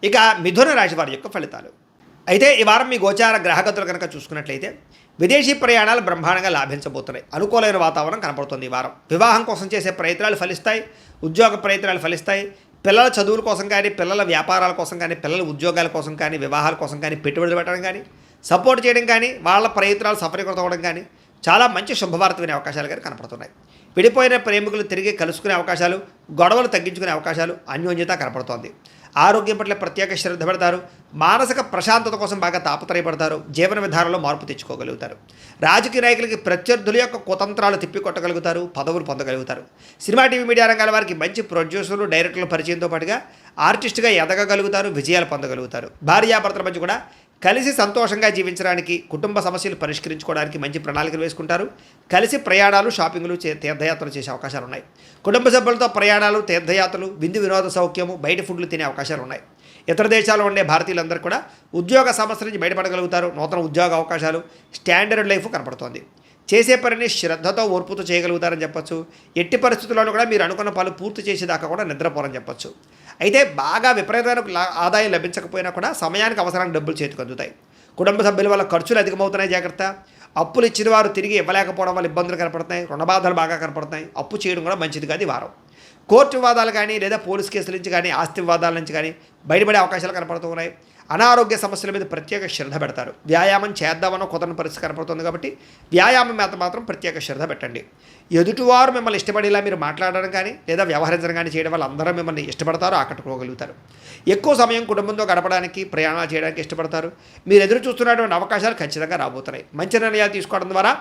ఇక మిథున రాశి వారి యొక్క ఫలితాలు. అయితే ఈ వారం మీ గోచార గ్రహగతులు కనుక చూసుకున్నట్లయితే విదేశీ ప్రయాణాలు బ్రహ్మాండంగా లాభించబోతున్నాయి. అనుకూలమైన వాతావరణం కనపడుతుంది ఈ వారం. వివాహం కోసం చేసే ప్రయత్నాలు ఫలిస్తాయి. ఉద్యోగ ప్రయత్నాలు ఫలిస్తాయి. పిల్లల చదువుల కోసం కానీ, పిల్లల వ్యాపారాల కోసం కానీ, పిల్లల ఉద్యోగాల కోసం కానీ, వివాహాల కోసం కానీ, పెట్టుబడులు పెట్టడం కానీ, సపోర్ట్ చేయడం కానీ, వాళ్ళ ప్రయత్నాలు సఫలీకృతం అవ్వడం కానీ చాలా మంచి శుభవార్త వినే అవకాశాలు కానీ కనపడుతున్నాయి. విడిపోయిన ప్రేమికులు తిరిగి కలుసుకునే అవకాశాలు, గొడవలు తగ్గించుకునే అవకాశాలు, అన్యోన్యత కనపడుతోంది. ఆరోగ్యం పట్ల ప్రత్యేక శ్రద్ధ పెడతారు. మానసిక ప్రశాంతత కోసం బాగా తాపత్రయపడతారు. జీవన విధానంలో మార్పు తెచ్చుకోగలుగుతారు. రాజకీయ నాయకులకి ప్రత్యర్థుల యొక్క కుతంత్రాలు తిప్పికొట్టగలుగుతారు. పదవులు పొందగలుగుతారు. సినిమా టీవీ మీడియా రంగాల వారికి మంచి ప్రొడ్యూసర్లు, డైరెక్టర్ల పరిచయంతో పాటుగా ఆర్టిస్ట్గా ఎదగగలుగుతారు. విజయాలు పొందగలుగుతారు. భార్యాభర్తల మధ్య కూడా కలిసి సంతోషంగా జీవించడానికి, కుటుంబ సమస్యలు పరిష్కరించుకోవడానికి మంచి ప్రణాళికలు వేసుకుంటారు. కలిసి ప్రయాణాలు, షాపింగ్లు, తీర్థయాత్రలు చేసే అవకాశాలు ఉన్నాయి. కుటుంబ సభ్యులతో ప్రయాణాలు, తీర్థయాత్రలు, విందు వినోద సౌఖ్యము, బయట ఫుడ్లు తినే అవకాశాలు ఉన్నాయి. ఇతర దేశాల్లో ఉండే భారతీయులందరూ కూడా ఉద్యోగ సమస్యల నుంచి బయటపడగలుగుతారు. నూతన ఉద్యోగ అవకాశాలు, స్టాండర్డ్ లైఫ్ కనపడుతోంది. చేసే పనిని శ్రద్ధతో, ఓర్పుతో చేయగలుగుతారని చెప్పొచ్చు. ఎట్టి పరిస్థితుల్లోనూ కూడా మీరు అనుకున్న పనులు పూర్తి చేసేదాకా కూడా నిద్రపోరని చెప్పొచ్చు. అయితే బాగా విపరీతమైన ఆదాయం లభించకపోయినా కూడా సమయానికి అవసరానికి డబ్బులు చేతికి అందుతాయి. కుటుంబ సభ్యుల వల్ల ఖర్చులు అధికమవుతున్నాయి, జాగ్రత్త. అప్పులు ఇచ్చిన వారు తిరిగి ఇవ్వలేకపోవడం వల్ల ఇబ్బందులు కనపడుతున్నాయి. రుణబాధలు బాగా కనపడుతున్నాయి. అప్పు చేయడం కూడా మంచిది కాదు ఈ వారం. కోర్టు వివాదాలు కానీ, లేదా పోలీస్ కేసుల నుంచి కానీ, ఆస్తి వివాదాల నుంచి కానీ బయటపడే అవకాశాలు కనపడుతూ ఉన్నాయి. అనారోగ్య సమస్యల మీద ప్రత్యేక శ్రద్ధ పెడతారు. వ్యాయామం చేద్దామన్న కుదరని పరిస్థితి కనపడుతుంది కాబట్టి వ్యాయామం మీద మాత్రం ప్రత్యేక శ్రద్ధ పెట్టండి. ఎదుటివారు మిమ్మల్ని ఇష్టపడేలా మీరు మాట్లాడడం కానీ, లేదా వ్యవహరించడం కానీ చేయడం వల్ల అందరూ మిమ్మల్ని ఇష్టపడతారు, ఆకట్టుకోగలుగుతారు. ఎక్కువ సమయం కుటుంబంతో గడపడానికి, ప్రయాణాలు చేయడానికి ఇష్టపడతారు. మీరు ఎదురు చూస్తున్నటువంటి అవకాశాలు ఖచ్చితంగా రాబోతున్నాయి. మంచి నిర్ణయాలు తీసుకోవడం ద్వారా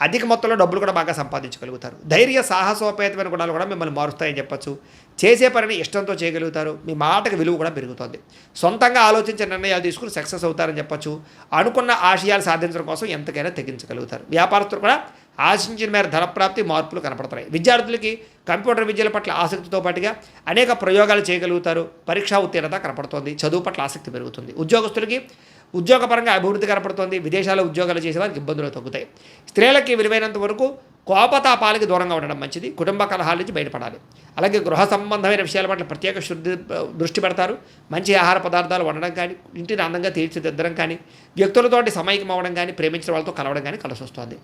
అధిక మొత్తంలో డబ్బులు కూడా బాగా సంపాదించగలుగుతారు. ధైర్య సాహసోపేతమైన గుణాలు కూడా మిమ్మల్ని మారుస్తాయని చెప్పచ్చు. చేసే పనిని ఇష్టంతో చేయగలుగుతారు. మీ మాటకు విలువ కూడా పెరుగుతుంది. సొంతంగా ఆలోచించే నిర్ణయాలు తీసుకుని సక్సెస్ అవుతారని చెప్పచ్చు. అనుకున్న ఆశయాలు సాధించడం కోసం ఎంతకైనా తెగించగలుగుతారు. వ్యాపారస్తులు కూడా ఆశించిన మేర ధనప్రాప్తి, మార్పులు కనపడుతున్నాయి. విద్యార్థులకి కంప్యూటర్ విద్యల పట్ల ఆసక్తితో పాటుగా అనేక ప్రయోగాలు చేయగలుగుతారు. పరీక్షా ఉత్తీర్ణత కనపడుతోంది. చదువు పట్ల ఆసక్తి పెరుగుతుంది. ఉద్యోగస్తులకి ఉద్యోగపరంగా అభివృద్ధి కనపడుతోంది. విదేశాల్లో ఉద్యోగాలు చేసే వారికి ఇబ్బందులు తగ్గుతాయి. స్త్రీలకి విలువైనంత వరకు కోపతాపాలకి దూరంగా ఉండడం మంచిది. కుటుంబ కలహాల నుంచి బయటపడాలి. అలాగే గృహ సంబంధమైన విషయాల పట్ల ప్రత్యేక దృష్టి పెడతారు. మంచి ఆహార పదార్థాలు వండడం కానీ, ఇంటిని అందంగా తీర్చిదిద్దడం కానీ, వ్యక్తులతోటి సమైక్యం అవ్వడం కానీ, ప్రేమించిన వాళ్ళతో కలవడం కానీ కలిసి వస్తుంది.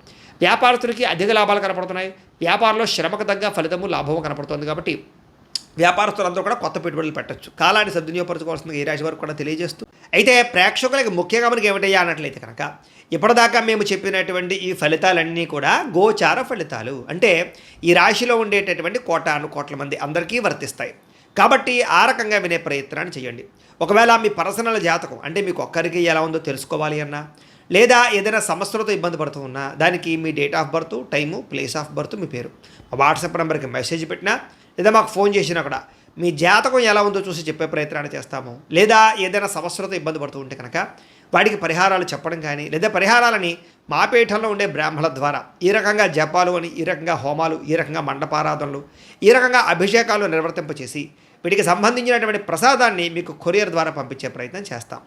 వ్యాపారస్తులకి అధిక లాభాలు కనపడుతున్నాయి. వ్యాపారంలో శ్రమకు తగ్గ ఫలితము, లాభము కనపడుతుంది. కాబట్టి వ్యాపారస్తులందరూ కూడా కొత్త పెట్టుబడులు పెట్టచ్చు. కాలాన్ని సద్వినియోగపరచుకోవాల్సిందిగా ఈ రాశి వారికి కూడా తెలియజేస్తూ, అయితే ప్రేక్షకులకి ముఖ్యంగా మనకి ఏమిటయ్యా అన్నట్లయితే కనుక, ఇప్పటిదాకా మేము చెప్పినటువంటి ఈ ఫలితాలన్నీ కూడా గోచార ఫలితాలు. అంటే ఈ రాశిలో ఉండేటటువంటి కోటాను కోట్ల మంది అందరికీ వర్తిస్తాయి. కాబట్టి ఆ రకంగా వినే ప్రయత్నాన్ని చేయండి. ఒకవేళ మీ పర్సనల్ జాతకం అంటే మీకు ఒక్కరికి ఎలా ఉందో తెలుసుకోవాలి అన్నా, లేదా ఏదైనా సమస్యలతో ఇబ్బంది పడుతూ ఉన్నా, దానికి మీ date of birth, time, place of birth, మీ పేరు మా వాట్సాప్ నెంబర్కి మెసేజ్ పెట్టినా, లేదా మాకు ఫోన్ చేసినా కూడా మీ జాతకం ఎలా ఉందో చూసి చెప్పే ప్రయత్నాన్ని చేస్తాము. లేదా ఏదైనా సమస్యలతో ఇబ్బంది పడుతూ ఉంటే కనుక వాటికి పరిహారాలు చెప్పడం కానీ, లేదా పరిహారాలని మా పీఠంలో ఉండే బ్రాహ్మణుల ద్వారా ఈ రకంగా జపాలు అని, ఈ రకంగా హోమాలు, ఈ రకంగా మండపారాధనలు, ఈ రకంగా అభిషేకాలు నిర్వర్తింపచేసి వీటికి సంబంధించినటువంటి ప్రసాదాన్ని మీకు కొరియర్ ద్వారా పంపించే ప్రయత్నం చేస్తాం.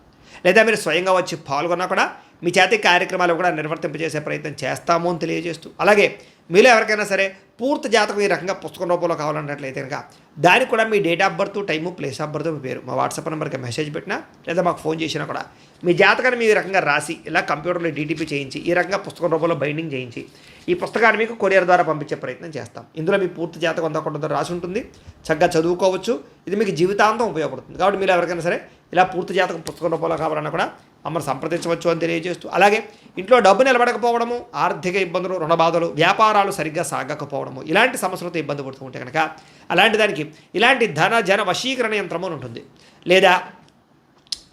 లేదా మీరు స్వయంగా వచ్చి పాల్గొన్నా కూడా మీ చేతి కార్యక్రమాలు కూడా నిర్వర్తింపజేసే ప్రయత్నం చేస్తాము అని తెలియజేస్తూ, అలాగే మీలో ఎవరికైనా సరే పూర్తి జాతకం ఈ రకంగా పుస్తకం రూపంలో కావాలన్నట్లయితే కనుక దానికి కూడా మీ date of birth, time, place of birth, మీ పేరు మా వాట్సాప్ నెంబర్కి మెసేజ్ పెట్టినా, లేదా మాకు ఫోన్ చేసినా కూడా మీ జాతకాన్ని మీ రకంగా రాసి ఇలా కంప్యూటర్లో డీటీపీ చేయించి ఈ రకంగా పుస్తకం రూపంలో బైండింగ్ చేయించి ఈ పుస్తకాన్ని మీకు కొరియర్ ద్వారా పంపించే ప్రయత్నం చేస్తాం. ఇందులో మీ పూర్తి జాతకం అంతా రాసి ఉంటుంది. చక్కగా చదువుకోవచ్చు. ఇది మీకు జీవితాంతం ఉపయోగపడుతుంది. కాబట్టి మీరు ఎవరికైనా సరే ఇలా పూర్తి జాతకం పుస్తకం రూపంలో కావాలన్నా కూడా మమ్మల్ని సంప్రదించవచ్చు అని తెలియజేస్తూ, అలాగే ఇంట్లో డబ్బు నిలబడకపోవడము, ఆర్థిక ఇబ్బందులు, రుణబాధలు, వ్యాపారాలు సరిగ్గా సాగకపోవడము, ఇలాంటి సమస్యలతో ఇబ్బంది పడుతూ ఉంటే కనుక అలాంటి దానికి ఇలాంటి ధన జన వశీకరణ యంత్రము అని ఉంటుంది. లేదా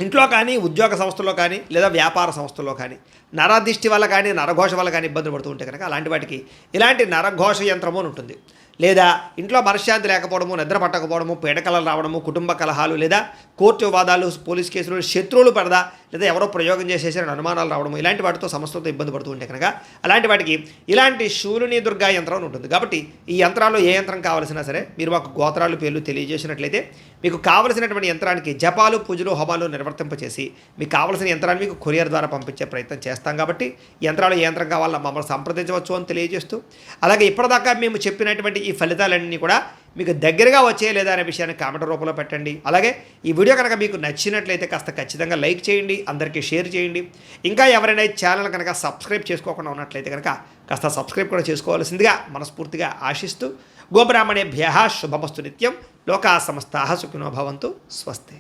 ఇంట్లో కానీ, ఉద్యోగ సంస్థల్లో కానీ, లేదా వ్యాపార సంస్థల్లో కానీ నరదిష్టి వల్ల కానీ, నరఘోష వల్ల కానీ ఇబ్బందులు పడుతూ ఉంటే కనుక అలాంటి వాటికి ఇలాంటి నరఘోష యంత్రము అని ఉంటుంది. లేదా ఇంట్లో మనశ్శాంతి లేకపోవడము, నిద్ర పట్టకపోవడము, పీడకలలు రావడము, కుటుంబ కలహాలు, లేదా కోర్టు వివాదాలు, పోలీస్ కేసులు, శత్రువులు పడదా, లేదా ఎవరో ప్రయోగం చేసేసిన అనుమానాలు రావడము, ఇలాంటి వాటితో సమస్యలతో ఇబ్బంది పడుతూ ఉంటే కనుక అలాంటి వాటికి ఇలాంటి శూలిని దుర్గా యంత్రం ఉంటుంది. కాబట్టి ఈ యంత్రాల్లో ఏ యంత్రం కావాల్సినా సరే మీరు మాకు గోత్రాలు, పేర్లు తెలియజేసినట్లయితే మీకు కావలసినటువంటి యంత్రానికి జపాలు, పూజలు, హోమాలు నిర్వర్తింపచేసి మీకు కావలసిన యంత్రాన్ని మీకు కొరియర్ ద్వారా పంపించే ప్రయత్నం చేస్తాం. కాబట్టి యంత్రాలు ఏ యంత్రం కావాలన్నా మమ్మల్ని సంప్రదించవచ్చు అని తెలియజేస్తూ, అలాగే ఇప్పటిదాకా మేము చెప్పినటువంటి ఈ ఫలితాలన్నీ కూడా మీకు దగ్గరగా వచ్చే లేదా అనే విషయాన్ని కామెంట్ రూపంలో పెట్టండి. అలాగే ఈ వీడియో కనుక మీకు నచ్చినట్లయితే కాస్త ఖచ్చితంగా లైక్ చేయండి, అందరికీ షేర్ చేయండి. ఇంకా ఎవరైనా ఈ ఛానల్ కనుక సబ్స్క్రైబ్ చేసుకోకుండా ఉన్నట్లయితే కనుక కాస్త సబ్స్క్రైబ్ కూడా చేసుకోవాల్సిందిగా మనస్ఫూర్తిగా ఆశిస్తూ గోబ్రాహ్మణేభ్యః శుభమస్తు నిత్యం. లోకా సమస్తాః సుఖినో భవంతు. స్వస్తి.